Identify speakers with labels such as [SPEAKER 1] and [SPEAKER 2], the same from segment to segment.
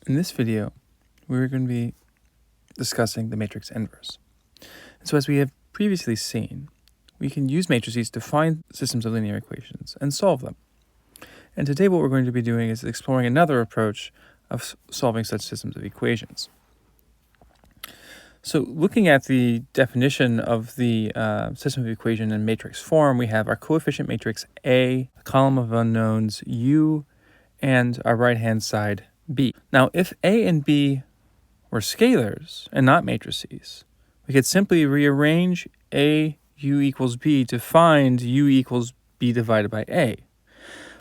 [SPEAKER 1] In this video, we're going to be discussing the matrix inverse. And so as we have previously seen, we can use matrices to find systems of linear equations and solve them. And today what we're going to be doing is exploring another approach of solving such systems of equations. So looking at the definition of the system of equation in matrix form, we have our coefficient matrix A, a column of unknowns U, and our right-hand side B. Now, if A and B were scalars and not matrices, we could simply rearrange A U equals B to find U equals B divided by A.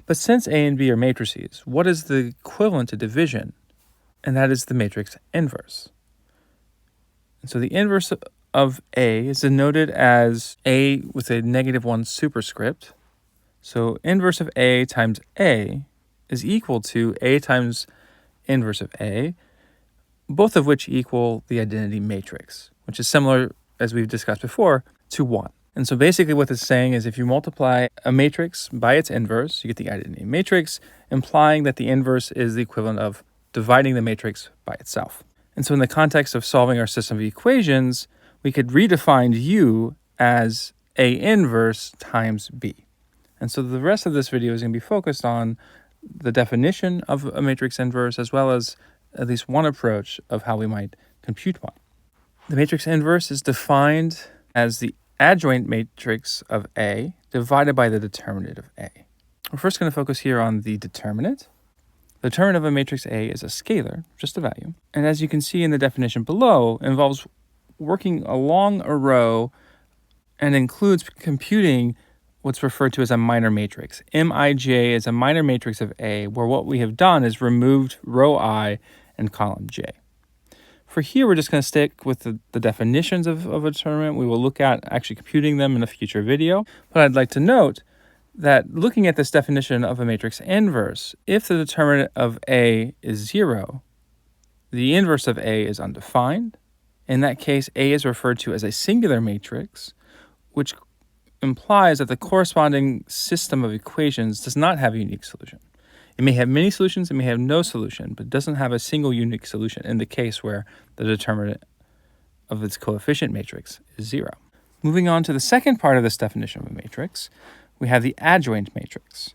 [SPEAKER 1] But since A and B are matrices, what is the equivalent to division? And that is the matrix inverse. And so the inverse of A is denoted as A with a -1 superscript. So inverse of A times A is equal to A times inverse of A, both of which equal the identity matrix, which is similar, as we've discussed before, to 1. And so basically what it's saying is if you multiply a matrix by its inverse, you get the identity matrix, implying that the inverse is the equivalent of dividing the matrix by itself. And so in the context of solving our system of equations, we could redefine U as A inverse times B. And so the rest of this video is going to be focused on the definition of a matrix inverse, as well as at least one approach of how we might compute one. The matrix inverse is defined as the adjoint matrix of A divided by the determinant of A. We're first going to focus here on the determinant. The determinant of a matrix A is a scalar, just a value. And as you can see in the definition below, it involves working along a row and includes computing what's referred to as a minor matrix. Mij is a minor matrix of A, where what we have done is removed row I and column J. For here, we're just going to stick with the definitions of a determinant. We will look at actually computing them in a future video. But I'd like to note that looking at this definition of a matrix inverse, if the determinant of A is 0, the inverse of A is undefined. In that case, A is referred to as a singular matrix, which implies that the corresponding system of equations does not have a unique solution. It may have many solutions, it may have no solution, but it doesn't have a single unique solution in the case where the determinant of its coefficient matrix is 0. Moving on to the second part of this definition of a matrix, we have the adjoint matrix,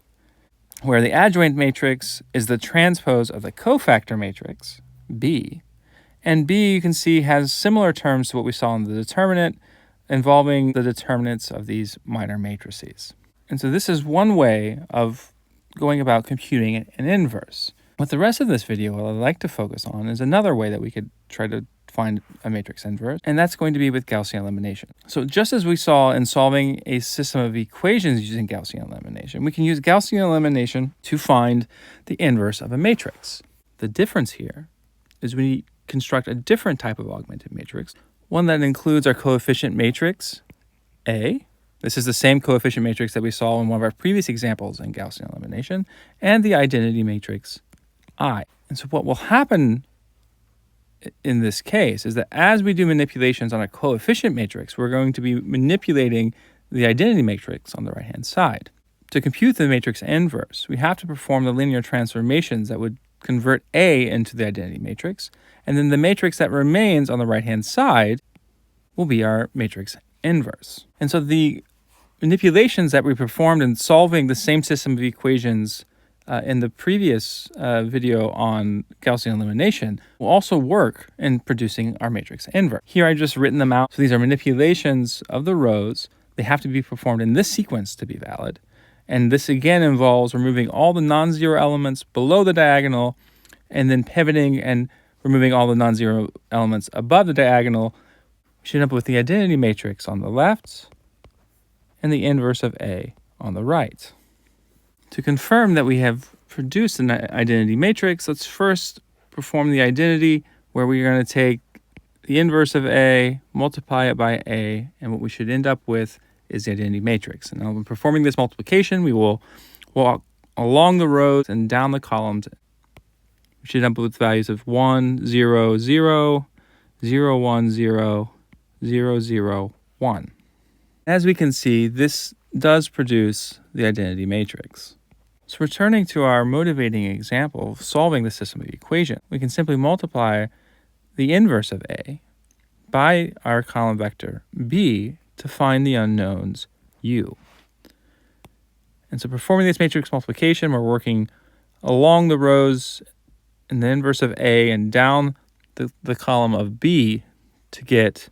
[SPEAKER 1] where the adjoint matrix is the transpose of the cofactor matrix, B, and B, you can see, has similar terms to what we saw in the determinant, involving the determinants of these minor matrices. And so this is one way of going about computing an inverse. With the rest of this video, what I'd like to focus on is another way that we could try to find a matrix inverse, and that's going to be with Gaussian elimination. So just as we saw in solving a system of equations using Gaussian elimination, we can use Gaussian elimination to find the inverse of a matrix. The difference here is we construct a different type of augmented matrix, one that includes our coefficient matrix A. This is the same coefficient matrix that we saw in one of our previous examples in Gaussian elimination, and the identity matrix I. And so what will happen in this case is that as we do manipulations on a coefficient matrix, we're going to be manipulating the identity matrix on the right-hand side. To compute the matrix inverse, we have to perform the linear transformations that would convert A into the identity matrix, and then the matrix that remains on the right-hand side will be our matrix inverse. And so the manipulations that we performed in solving the same system of equations in the previous video on Gaussian elimination will also work in producing our matrix inverse. Here I've just written them out. So these are manipulations of the rows. They have to be performed in this sequence to be valid. And this again involves removing all the non-zero elements below the diagonal and then pivoting and removing all the non-zero elements above the diagonal. We should end up with the identity matrix on the left and the inverse of A on the right. To confirm that we have produced an identity matrix, let's first perform the identity, where we're going to take the inverse of A, multiply it by A, and what we should end up with is the identity matrix. And now when performing this multiplication, we will walk along the rows and down the columns. We should end up with values of 1, 0, 0, 0, 1, 0, 0, 0, 1. As we can see, this does produce the identity matrix. So returning to our motivating example of solving the system of equation, we can simply multiply the inverse of A by our column vector B to find the unknowns U. And so performing this matrix multiplication, we're working along the rows in the inverse of A and down the column of B to get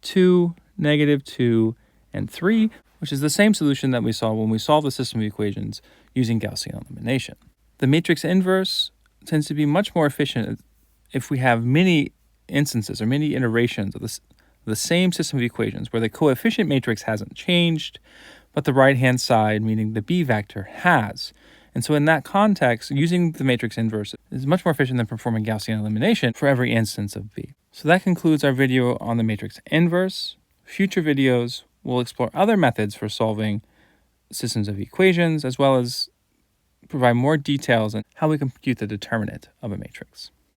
[SPEAKER 1] 2, -2, and 3, which is the same solution that we saw when we solved the system of equations using Gaussian elimination. The matrix inverse tends to be much more efficient if we have many instances or many iterations of the same system of equations where the coefficient matrix hasn't changed, but the right-hand side, meaning the B vector, has. And so in that context, using the matrix inverse is much more efficient than performing Gaussian elimination for every instance of B. So that concludes our video on the matrix inverse. Future videos will explore other methods for solving systems of equations, as well as provide more details on how we compute the determinant of a matrix.